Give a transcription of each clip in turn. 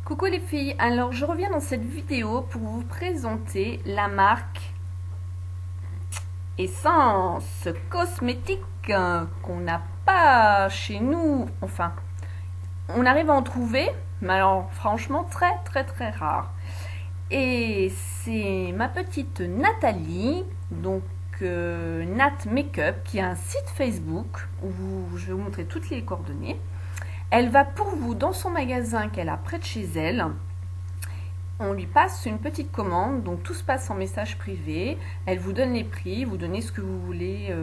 Coucou les filles, alors je reviens dans cette vidéo pour vous présenter la marque Essence Cosmétique qu'on n'a pas chez nous. Enfin, on arrive à en trouver, mais alors franchement très rare. Et c'est ma petite Nathalie, donc Nat Makeup, qui a un site Facebook où je vais vous montrer toutes les coordonnées. Elle va pour vous dans son magasin qu'elle a près de chez elle. On lui passe une petite commande, donc tout se passe en message privé. Elle vous donne les prix, vous donnez ce que vous voulez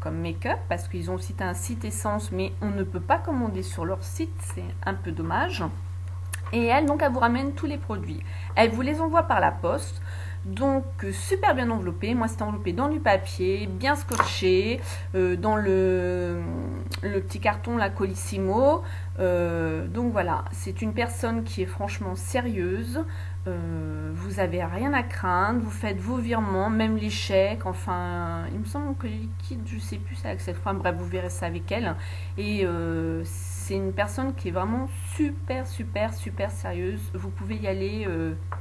comme make-up, parce qu'ils ont aussi un site Essence, mais on ne peut pas commander sur leur site, c'est un peu dommage. Et elle, donc, elle vous ramène tous les produits. Elle vous les envoie par la poste. Donc super bien enveloppé, moi c'est enveloppé dans du papier, bien scotché, dans le petit carton la Colissimo. Donc voilà, c'est une personne qui est franchement sérieuse. Vous avez rien à craindre, vous faites vos virements, même les chèques, enfin il me semble que les liquides, je sais plus, c'est avec cette femme, bref vous verrez ça avec elle. Et c'est une personne qui est vraiment super sérieuse. Vous pouvez y aller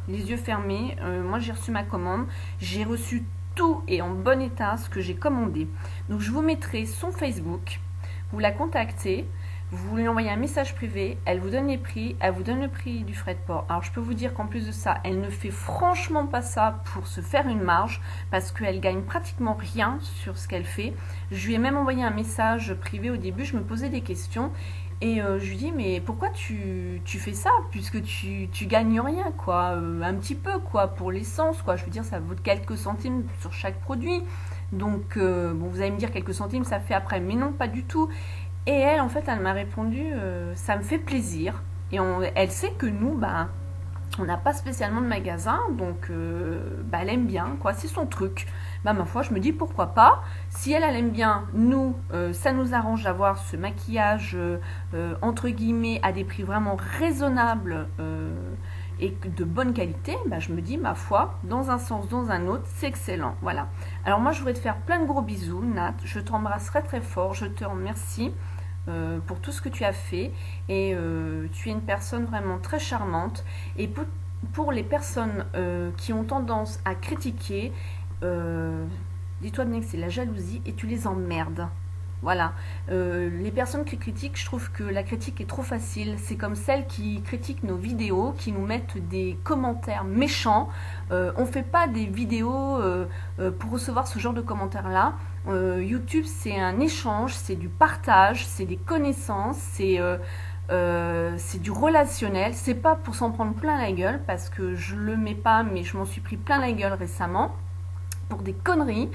les yeux fermés. Moi j'ai reçu ma commande, j'ai reçu tout et en bon état ce que j'ai commandé. Donc je vous mettrai son Facebook, vous la contactez, vous lui envoyez un message privé, elle vous donne les prix, elle vous donne le prix du frais de port. Alors je peux vous dire qu'en plus de ça, elle ne fait franchement pas ça pour se faire une marge, parce qu'elle gagne pratiquement rien sur ce qu'elle fait. Je lui ai même envoyé un message privé au début, je me posais des questions. Et je lui dis, mais pourquoi tu fais ça, puisque tu gagnes rien, quoi, un petit peu, quoi, pour l'essence, quoi. Je veux dire, ça vaut quelques centimes sur chaque produit. Donc, bon, vous allez me dire quelques centimes, ça fait après. Mais non, pas du tout. Et elle, en fait, elle m'a répondu, ça me fait plaisir. Et elle sait que nous, bah, on n'a pas spécialement de magasin, donc bah, elle aime bien, quoi, c'est son truc. Bah, ma foi, je me dis pourquoi pas. Si elle aime bien, nous, ça nous arrange d'avoir ce maquillage entre guillemets à des prix vraiment raisonnables et de bonne qualité. Bah, je me dis, ma foi, dans un sens, dans un autre, c'est excellent. Voilà. Alors moi, je voudrais te faire plein de gros bisous, Nat. Je t'embrasserai très fort. Je te remercie pour tout ce que tu as fait, et tu es une personne vraiment très charmante. Et pour les personnes qui ont tendance à critiquer, dis-toi bien que c'est la jalousie et tu les emmerdes. Voilà. Les personnes qui critiquent, je trouve que la critique est trop facile. C'est comme celles qui critiquent nos vidéos, qui nous mettent des commentaires méchants. On ne fait pas des vidéos pour recevoir ce genre de commentaires-là. YouTube, c'est un échange, c'est du partage, c'est des connaissances, c'est du relationnel. C'est pas pour s'en prendre plein la gueule, parce que je le mets pas, mais je m'en suis pris plein la gueule récemment pour des conneries.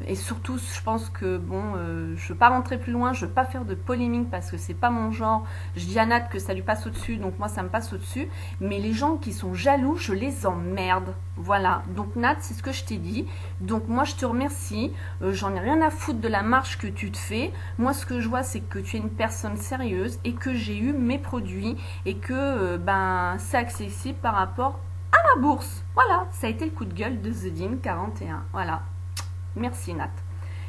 Et surtout, je pense que bon, je veux pas rentrer plus loin, je veux pas faire de polémique parce que c'est pas mon genre. Je dis à Nat que ça lui passe au-dessus, donc moi ça me passe au-dessus. Mais les gens qui sont jaloux, je les emmerde. Voilà. Donc Nat, c'est ce que je t'ai dit. Donc moi je te remercie. J'en ai rien à foutre de la marche que tu te fais. Moi ce que je vois, c'est que tu es une personne sérieuse et que j'ai eu mes produits et que ben c'est accessible par rapport à la bourse. Voilà, ça a été le coup de gueule de The Dean 41. Voilà. Merci Nat.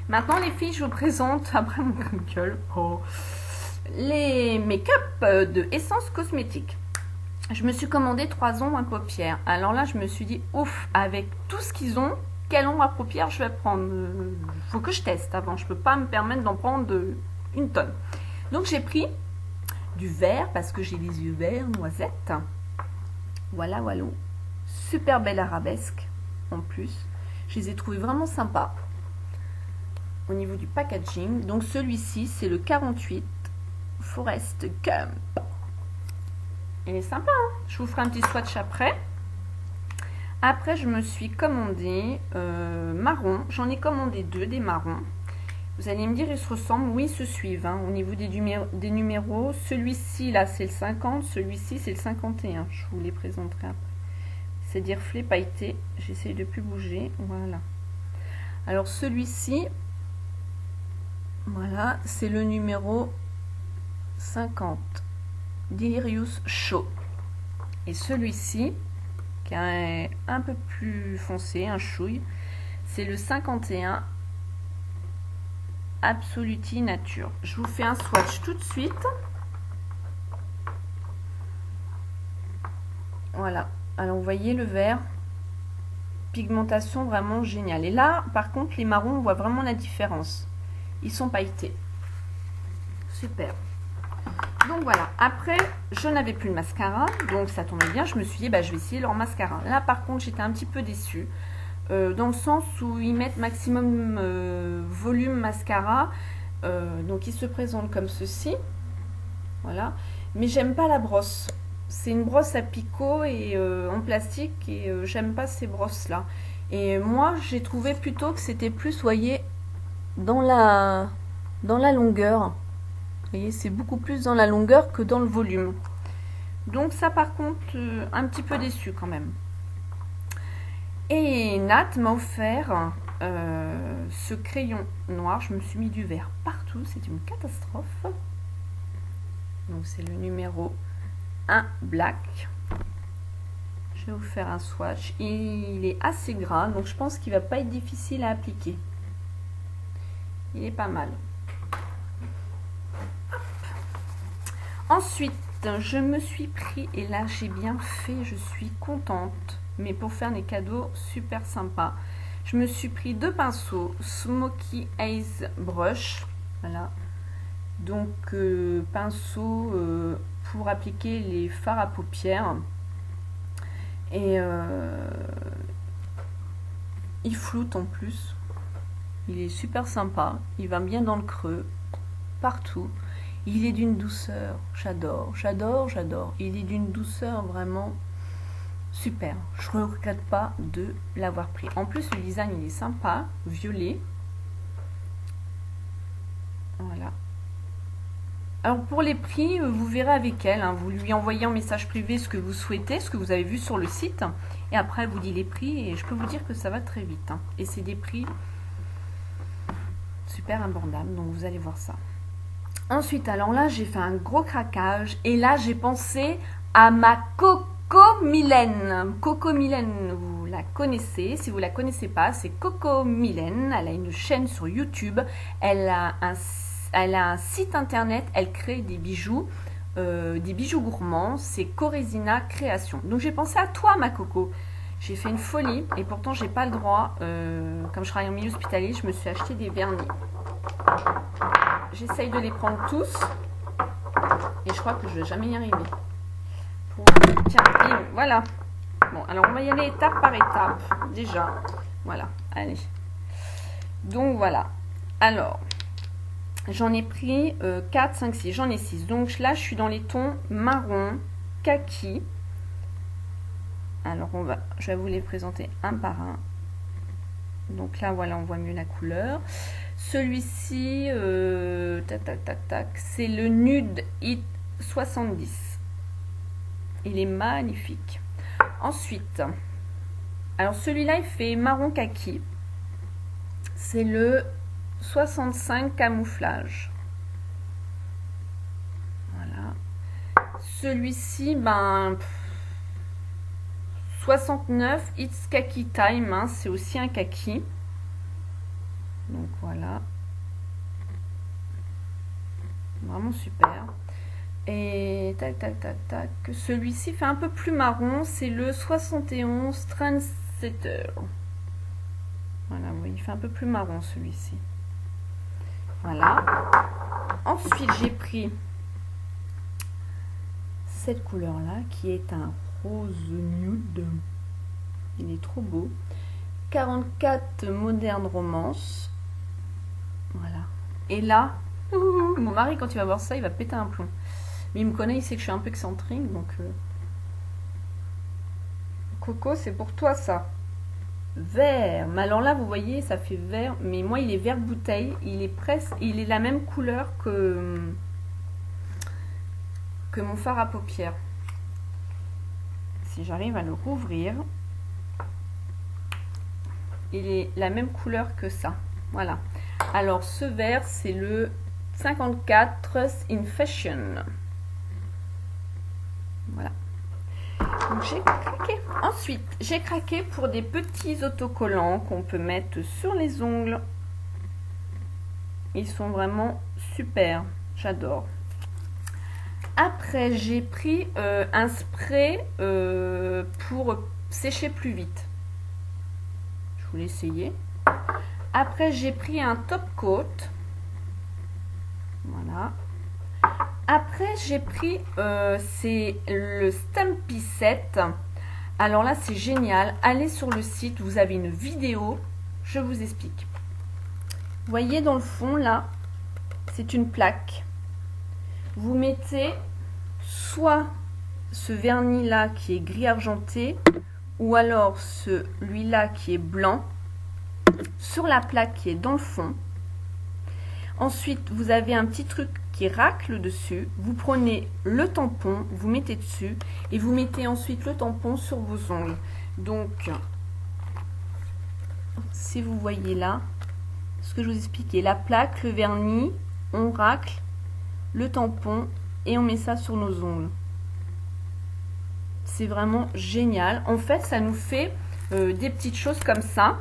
Maintenant les filles, je vous présente, après mon coup de gueule, les make-up de Essence Cosmétique. Je me suis commandé 3 ombres à paupières. Alors là, je me suis dit, ouf, avec tout ce qu'ils ont, quelle ombre à paupières je vais prendre? Faut que je teste avant, je peux pas me permettre d'en prendre une tonne. Donc j'ai pris du vert, parce que j'ai les yeux verts, noisettes. Voilà. Super belle arabesque en plus. Je les ai trouvés vraiment sympas au niveau du packaging. Donc celui-ci, c'est le 48 Forest Gump. Il est sympa, hein? Je vous ferai un petit swatch après. Après, je me suis commandé marron. J'en ai commandé 2, des marrons. Vous allez me dire, ils se ressemblent? Oui, ils se suivent. Hein, au niveau des numéros. Celui-ci, là, c'est le 50. Celui-ci, c'est le 51. Je vous les présenterai après. C'est dire reflet pailleté. J'essaye de plus bouger. Voilà. Alors celui-ci, voilà, c'est le numéro 50. Delirious Show. Et celui-ci, qui est un peu plus foncé, un chouille, c'est le 51 Absoluti Nature. Je vous fais un swatch tout de suite. Voilà. Alors, vous voyez le vert. Pigmentation vraiment géniale. Et là, par contre, les marrons, on voit vraiment la différence. Ils sont pailletés. Super. Donc voilà. Après, je n'avais plus de mascara. Donc ça tombait bien. Je me suis dit, bah, je vais essayer leur mascara. Là, par contre, j'étais un petit peu déçue. Dans le sens où ils mettent maximum volume mascara. Donc il se présente comme ceci. Voilà. Mais j'aime pas la brosse. C'est une brosse à picot et en plastique et j'aime pas ces brosses là. Et moi j'ai trouvé plutôt que c'était plus, voyez, dans la longueur. Vous voyez, c'est beaucoup plus dans la longueur que dans le volume. Donc ça par contre, un petit peu déçu quand même. Et Nat m'a offert ce crayon noir. Je me suis mis du vert partout, c'est une catastrophe. Donc c'est le numéro 1 black. Je vais vous faire un swatch. Il est assez gras, donc je pense qu'il va pas être difficile à appliquer. Il est pas mal. Hop. Ensuite, je me suis pris, et là j'ai bien fait, je suis contente, mais pour faire des cadeaux super sympas. Je me suis pris 2 pinceaux Smoky Eyes Brush. Voilà. Donc pinceau pour appliquer les fards à paupières. Et il floute en plus. Il est super sympa. Il va bien dans le creux, partout. Il est d'une douceur. J'adore, j'adore, j'adore. Il est d'une douceur vraiment super. Je ne regrette pas de l'avoir pris. En plus, le design, il est sympa. Violet. Voilà. Alors pour les prix, vous verrez avec elle, hein. Vous lui envoyez en message privé ce que vous souhaitez, ce que vous avez vu sur le site. Et après, elle vous dit les prix. Et je peux vous dire que ça va très vite, hein. Et c'est des prix super abordables. Donc vous allez voir ça. Ensuite, alors là, j'ai fait un gros craquage. Et là, j'ai pensé à ma Coco Mylène. Coco Mylène, vous la connaissez. Si vous la connaissez pas, c'est Coco Mylène. Elle a une chaîne sur YouTube. Elle a un site internet, elle crée des bijoux gourmands, c'est Coresina Création. Donc j'ai pensé à toi ma Coco. J'ai fait une folie et pourtant j'ai pas le droit, comme je travaille en milieu hospitalier, je me suis acheté des vernis. J'essaye de les prendre tous et je crois que je vais jamais y arriver. Tiens, voilà. Bon, alors on va y aller étape par étape déjà. Voilà, allez. Donc voilà. Alors, j'en ai pris 4, 5, 6. J'en ai 6. Donc là, je suis dans les tons marron, kaki. Alors, je vais vous les présenter un par un. Donc là, voilà, on voit mieux la couleur. Celui-ci, tac, tac, tac, tac, c'est le Nude Hit 70. Il est magnifique. Ensuite, alors celui-là, il fait marron kaki. C'est le 65 camouflage. Voilà. Celui-ci, ben 69 It's Kaki Time, hein, c'est aussi un kaki. Donc voilà. Vraiment super. Et tac tac tac tac. Celui-ci fait un peu plus marron, c'est le 71 Trendsetter. Voilà, oui, il fait un peu plus marron celui-ci. Voilà. Ensuite, j'ai pris cette couleur-là qui est un rose nude. Il est trop beau. 44 Moderne Romance. Voilà. Et là, mon mari, quand il va voir ça, il va péter un plomb. Mais il me connaît, il sait que je suis un peu excentrique, donc... Coco, c'est pour toi, ça. Vert. Mais alors là, vous voyez, ça fait vert. Mais moi, il est vert bouteille. Il est presque... Il est la même couleur que mon fard à paupières. Si j'arrive à le rouvrir... Il est la même couleur que ça. Voilà. Alors, ce vert, c'est le 54 Trust in Fashion. Voilà. Donc, j'ai craqué. Ensuite, j'ai craqué pour des petits autocollants qu'on peut mettre sur les ongles. Ils sont vraiment super. J'adore. Après, j'ai pris un spray pour sécher plus vite. Je voulais essayer. Après, j'ai pris un top coat. Voilà. Après, j'ai pris, c'est le Stampy Set. Alors là, c'est génial. Allez sur le site, vous avez une vidéo. Je vous explique. Vous voyez dans le fond, là, c'est une plaque. Vous mettez soit ce vernis-là qui est gris argenté, ou alors celui-là qui est blanc, sur la plaque qui est dans le fond. Ensuite, vous avez un petit truc qui racle dessus. Vous prenez le tampon, vous mettez dessus et vous mettez ensuite le tampon sur vos ongles. Donc, si vous voyez là, ce que je vous expliquais, la plaque, le vernis, on racle le tampon et on met ça sur nos ongles. C'est vraiment génial. En fait, ça nous fait des petites choses comme ça.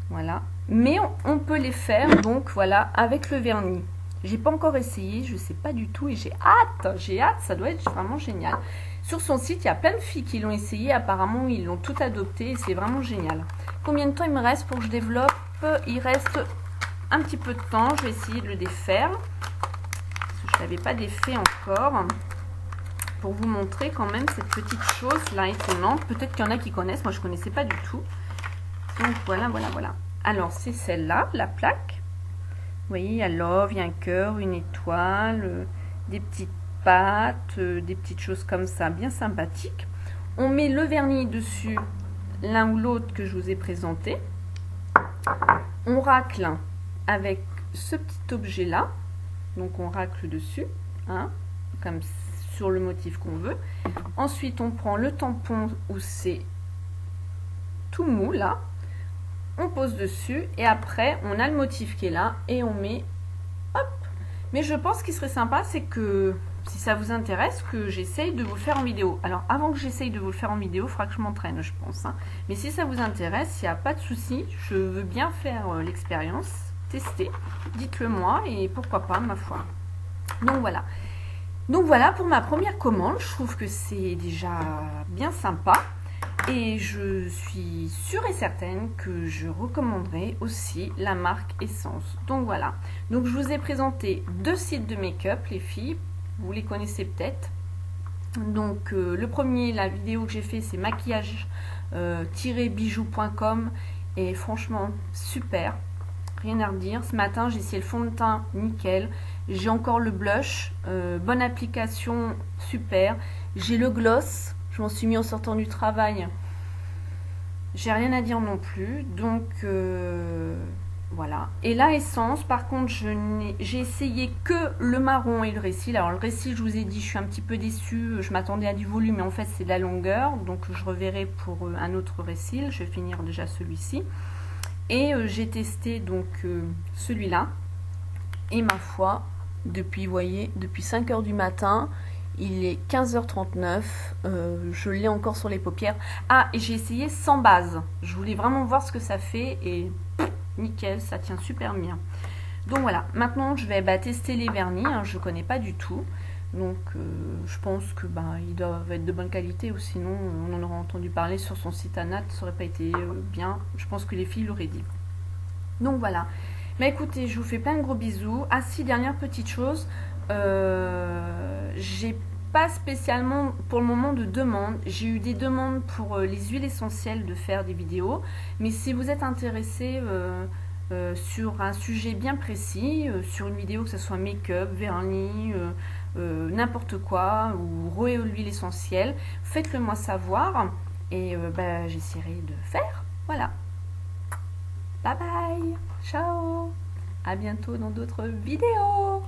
Voilà. Mais on peut les faire, donc voilà, avec le vernis. J'ai pas encore essayé, je sais pas du tout et j'ai hâte, ça doit être vraiment génial. Sur son site, il y a plein de filles qui l'ont essayé, apparemment ils l'ont tout adopté et c'est vraiment génial. Combien de temps il me reste pour que je développe? Il reste un petit peu de temps, je vais essayer de le défaire. Parce que je l'avais pas défait encore. Pour vous montrer quand même cette petite chose là étonnante. Peut-être qu'il y en a qui connaissent, moi je connaissais pas du tout. Donc voilà. Alors c'est celle-là, la plaque. Vous voyez, il y a love, il y a un cœur, une étoile, des petites pattes, des petites choses comme ça, bien sympathiques. On met le vernis dessus, l'un ou l'autre que je vous ai présenté. On racle avec ce petit objet-là. Donc on racle dessus, hein, comme sur le motif qu'on veut. Ensuite, on prend le tampon où c'est tout mou, là. On pose dessus et après on a le motif qui est là et on met hop. Mais je pense qu'il serait sympa, c'est que si ça vous intéresse, que j'essaye de vous le faire en vidéo. Alors avant que j'essaye de vous le faire en vidéo, il faudra que je m'entraîne, je pense, hein. Mais si ça vous intéresse, il n'y a pas de souci, je veux bien faire l'expérience, tester, dites-le moi et pourquoi pas, ma foi. Donc voilà pour ma première commande. Je trouve que c'est déjà bien sympa. Et je suis sûre et certaine que je recommanderai aussi la marque Essence. Donc voilà. Donc je vous ai présenté deux sites de make-up, les filles. Vous les connaissez peut-être. Donc le premier, la vidéo que j'ai fait, c'est maquillage-bijoux.com. Et franchement, super. Rien à redire. Ce matin, j'ai essayé le fond de teint, nickel. J'ai encore le blush. Bonne application, super. J'ai le gloss. Je m'en suis mis en sortant du travail. J'ai rien à dire non plus. Donc, voilà. Et la Essence, par contre, j'ai essayé que le marron et le récil. Alors, le récil, je vous ai dit, je suis un petit peu déçue. Je m'attendais à du volume, mais en fait, c'est de la longueur. Donc, je reverrai pour un autre récil. Je vais finir déjà celui-ci. Et j'ai testé donc celui-là. Et ma foi, depuis, vous voyez, depuis 5 h du matin... Il est 15h39, je l'ai encore sur les paupières. Ah, et j'ai essayé sans base. Je voulais vraiment voir ce que ça fait et nickel, ça tient super bien. Donc voilà, maintenant je vais tester les vernis, hein, je ne connais pas du tout. Donc je pense que ils doivent être de bonne qualité ou sinon on en aurait entendu parler sur son site à Nat, ça n'aurait pas été bien. Je pense que les filles l'auraient dit. Donc voilà. Mais écoutez, je vous fais plein de gros bisous. Ah si, dernière petite chose. J'ai pas spécialement pour le moment de demande. J'ai eu des demandes pour les huiles essentielles de faire des vidéos, mais si vous êtes intéressé sur un sujet bien précis, sur une vidéo, que ce soit make-up, vernis, n'importe quoi, ou l'huile essentielle, faites-le moi savoir et j'essaierai de faire. Voilà, bye bye, ciao, à bientôt dans d'autres vidéos.